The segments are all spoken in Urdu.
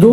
2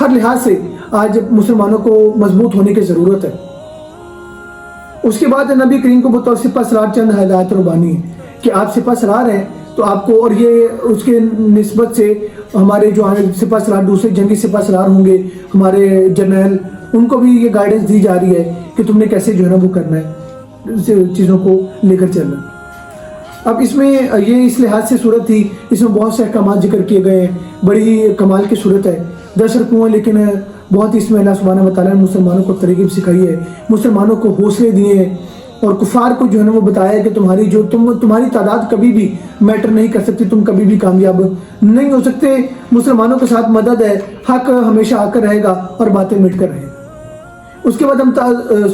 ہر لحاظ سے آج مسلمانوں کو مضبوط ہونے کی ضرورت ہے۔ اس کے بعد نبی کریم کو بطور سپہ سالار چند ہدایت ربانی ہے کہ آپ سپہ سالار ہیں تو آپ کو، اور یہ اس کے نسبت سے ہمارے جو سپہ سالار دوسرے جنگی سپہ سالار ہوں گے، ہمارے جرنیل، ان کو بھی یہ گائیڈنس دی جا رہی ہے کہ تم نے کیسے جو ہے نا وہ کرنا ہے، چیزوں کو لے کر چلنا۔ اب اس میں یہ اس لحاظ سے صورت تھی، اس میں بہت سے احکامات ذکر کیے گئے ہیں، بڑی ہی کمال کی صورت ہے، 10 رکوع ہیں، لیکن بہت اس میں اللہ سبحانہ و تعالیٰ نے مسلمانوں کو ترغیب سکھائی ہے، مسلمانوں کو حوصلے دیے ہیں، اور کفار کو جو ہے نا وہ بتایا کہ تمہاری تعداد کبھی بھی میٹر نہیں کر سکتی، تم کبھی بھی کامیاب نہیں ہو سکتے، مسلمانوں کے ساتھ مدد ہے، حق ہمیشہ آ کر رہے گا اور باتیں مٹ کر رہے گا۔ اس کے بعد ہم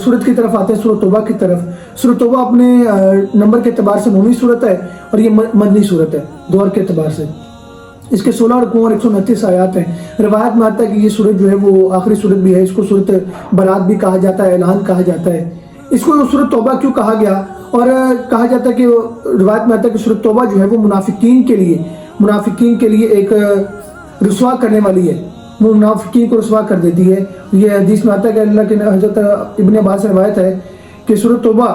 سورت کی طرف آتے ہیں، سورۃ توبہ کی طرف۔ سورۃ توبہ اپنے نمبر کے اعتبار سے 9ویں سورت ہے اور یہ مدنی سورت ہے دور کے اعتبار سے۔ اس کے 16 رکوع اور 129 آیات ہیں۔ روایت میں آتا ہے کہ یہ سورت جو ہے وہ آخری سورت بھی ہے، اس کو سورت برات بھی کہا جاتا ہے، اعلان کہا جاتا ہے۔ اس کو سورۃ توبہ کیوں کہا گیا؟ اور کہا جاتا ہے کہ روایت میں آتا ہے کہ سورۃ توبہ جو ہے وہ منافقین کے لیے ایک رسوا کرنے والی ہے، وہ منافقین کو رسوا کر دیتی ہے۔ یہ حدیث میں آتا ہے کہ اللہ کے حضرت ابن عباس سے روایت ہے کہ سورۃ توبہ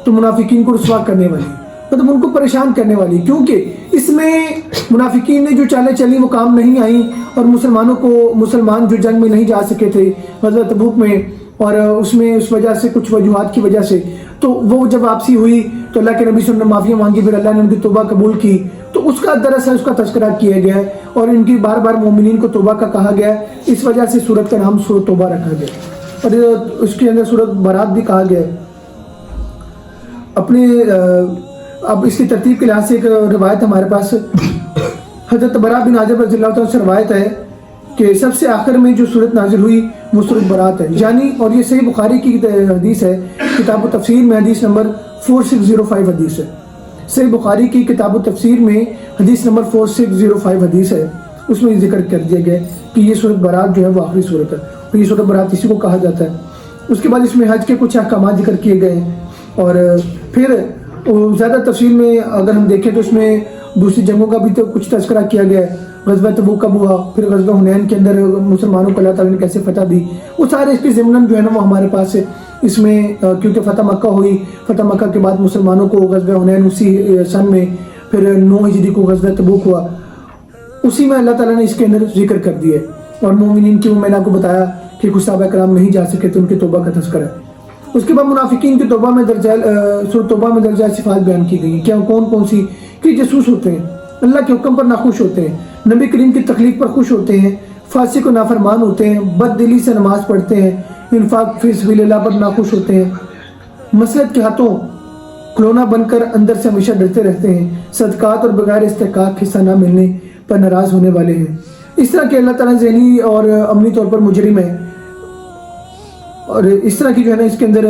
تو منافقین کو رسوا کرنے والی، مطلب ان کو پریشان کرنے والی، کیونکہ اس میں منافقین نے جو چالیں چلی وہ کام نہیں آئیں، اور مسلمان جو جنگ میں نہیں جا سکے تھے غزوہ تبوک میں، اور اس وجہ سے کچھ وجوہات کی وجہ سے، تو وہ جب واپسی ہوئی تو اللہ کے نبی صلی اللہ علیہ وسلم نے معافی مانگی، پھر اللہ نے ان کی توبہ قبول کی، تو اس کا دراصل اس کا تذکرہ کیا گیا ہے، اور ان کی بار بار مومنین کو توبہ کا کہا گیا ہے، اس وجہ سے سورت کا نام سورۃ توبہ رکھا گیا، اور اس کے اندر سورت برات بھی کہا گیا ہے۔ اب اس کی ترتیب کے لحاظ سے ایک روایت ہمارے پاس حضرت براء بن عازب رضی اللہ تعالیٰ سے روایت ہے کہ سب سے آخر میں جو سورت نازل ہوئی وہ سورت برات ہے، یعنی، اور یہ صحیح بخاری کی حدیث ہے، کتاب التفسیر میں حدیث نمبر 4605 حدیث ہے، صحیح بخاری کی کتاب التفسیر میں حدیث نمبر 4605 حدیث ہے، اس میں ذکر کر دیا گیا کہ یہ سورت برات جو ہے وہ آخری سورت ہے، اور یہ سورت برات اسی کو کہا جاتا ہے۔ اس کے بعد اس میں حج کے کچھ احکامات ذکر کیے گئے ہیں، اور پھر زیادہ تفصیل میں اگر ہم دیکھیں تو اس میں دوسری جنگوں کا بھی تو کچھ تذکرہ کیا گیا ہے، غزوہ تبوک کب ہوا، پھر غزوہ حنین کے اندر مسلمانوں کو اللہ تعالیٰ نے کیسے فتح دی، وہ سارے اس کے ضمن جو ہے نا وہ ہمارے پاس ہے۔ اس میں کیونکہ فتح مکہ ہوئی، فتح مکہ کے بعد مسلمانوں کو غزوہ حنین اسی سن میں، پھر 9 ہجری کو غزوہ تبوک ہوا، اسی میں اللہ تعالیٰ نے اس کے اندر ذکر کر دیا ہے، اور مومنین کی میں نے آپ کو بتایا کہ کچھ صحابہ کرام نہیں جا سکے تو ان کی توبہ کا تذکرہ ہے۔ اس کے بعد منافقین کی توبہ میں سورۃ توبہ میں درجہ صفات بیان کی گئی، کیا کون سی؟ کہ جاسوس ہوتے ہیں، اللہ کے حکم پر ناخوش ہوتے ہیں، نبی کریم کی تخلیق پر خوش ہوتے ہیں، فاسق و نافرمان ہوتے ہیں، بد دلی سے نماز پڑھتے ہیں، انفاق فی سبیل اللہ پر ناخوش ہوتے ہیں، مسلط کے ہاتھوں کھلونا بن کر اندر سے ہمیشہ ڈرتے رہتے ہیں، صدقات اور بغیر استحقاق حصہ نہ ملنے پر ناراض ہونے والے ہیں۔ اس طرح کے اللہ تعالیٰ ذہنی اور عملی طور پر مجرم ہے، اور اس طرح کی جو ہے نا اس کے اندر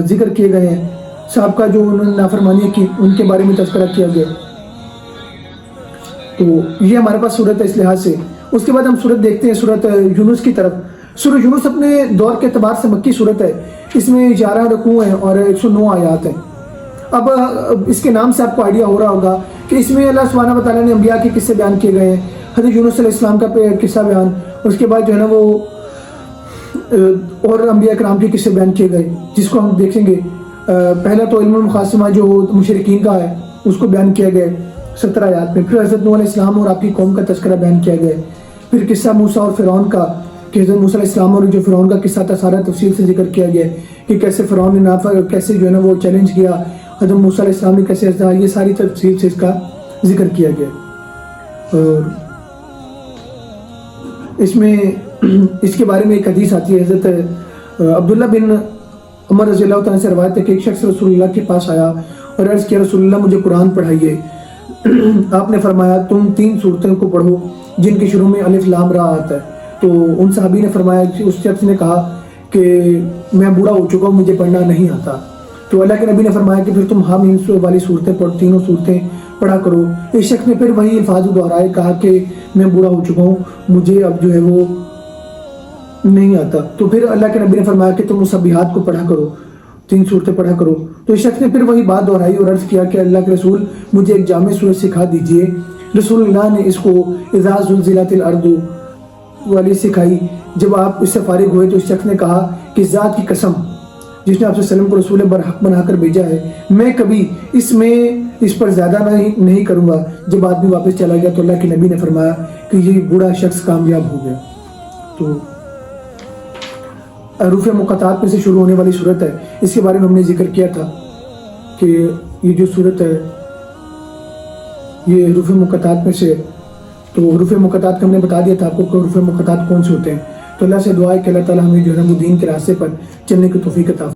ذکر کیے گئے ہیں، صاحب کا جو انہوں نے نافرمانیاں کی ان کے بارے میں تذکرہ کیا گیا، تو یہ ہمارے پاس صورت ہے اس لحاظ سے۔ اس کے بعد ہم صورت دیکھتے ہیں صورت یونس کی طرف۔ سورہ یونس اپنے دور کے اعتبار سے مکی صورت ہے، اس میں 11 رکوع ہیں اور 109 آیات ہیں۔ اب اس کے نام سے آپ کو آئیڈیا ہو رہا ہوگا کہ اس میں اللہ سبحانہ و تعالیٰ نے انبیاء کے قصے بیان کیے گئے ہیں، حضرت یونس علیہ السلام کا قصہ بیان، اس کے بعد جو ہے نا وہ اور انبیاء کرام کے قصے بیان کیے گئے، جس کو ہم دیکھیں گے۔ پہلا تو علم المقاسمہ جو مشرکین کا ہے اس کو بیان کیا گیا 17 آیات میں، پھر حضرت نوح علیہ السلام اور آپ کی قوم کا تذکرہ بیان کیا گیا، پھر قصہ موسیٰ اور فرعون کا کہ حضرت موسیٰ علیہ السلام اور جو فرعون کا قصہ تھا سارا تفصیل سے ذکر کیا گیا کہ کیسے فرعون نے کیسے جو ہے نا وہ چیلنج کیا، حضرت موسیٰ علیہ السلام نے کیسے اصلاح، یہ ساری تفصیل سے اس کا ذکر کیا گیا۔ اور اس میں اس کے بارے میں ایک حدیث آتی ہے، حضرت عبداللہ بن عمر رضی اللہ تعالیٰ سے روایت ہے کہ ایک شخص رسول اللہ کے پاس آیا اور عرض کیا رسول اللہ مجھے قرآن پڑھائیے۔ آپ نے فرمایا تم 3 سورتوں کو پڑھو جن کے شروع میں الف لام را آتا ہے۔ تو ان صحابی نے فرمایا، اس شخص نے کہا کہ میں بوڑھا ہو چکا ہوں، مجھے پڑھنا نہیں آتا۔ تو اللہ کے نبی نے فرمایا کہ پھر تم حامیم والی صورتیں پڑھو، 3 صورتیں پڑھا کرو۔ اس شخص نے پھر وہی الفاظ دہرائے، کہا کہ میں بوڑھا ہو چکا ہوں، مجھے اب جو ہے وہ نہیں آتا۔ تو پھر اللہ کے نبی نے فرمایا کہ تم مسبحات کو پڑھا کرو، 3 صورتیں پڑھا کرو۔ تو اس شخص نے پھر وہی بات دہرائی اور عرض کیا کہ اللہ کے رسول مجھے ایک جامع صورت سکھا دیجئے۔ رسول اللہ نے اس کو اذا زلزلت الارض والی سکھائی. جب آپ اس سے فارغ ہوئے تو اس شخص نے کہا کہ ذات کی قسم جس نے آپ صلی اللہ علیہ وسلم کو رسول برحق بنا کر بھیجا ہے، میں کبھی اس پر زیادہ نہیں کروں گا. جب آدمی واپس چلا گیا تو اللہ کے نبی نے فرمایا کہ یہ بوڑھا شخص کامیاب ہو گیا. تو حروف مقطعات میں سے شروع ہونے والی صورت ہے، اس کے بارے میں ہم نے ذکر کیا تھا کہ یہ جو صورت ہے یہ حروف مقطعات میں سے، تو حروف مقطعات کا ہم نے بتا دیا تھا آپ کو کہ حروف مقطعات کون سے ہوتے ہیں. تو اللہ سے دعا ہے کہ اللہ تعالیٰ ہمیں جو ہے وہ دین کے راستے پر چلنے کی توفیق عطا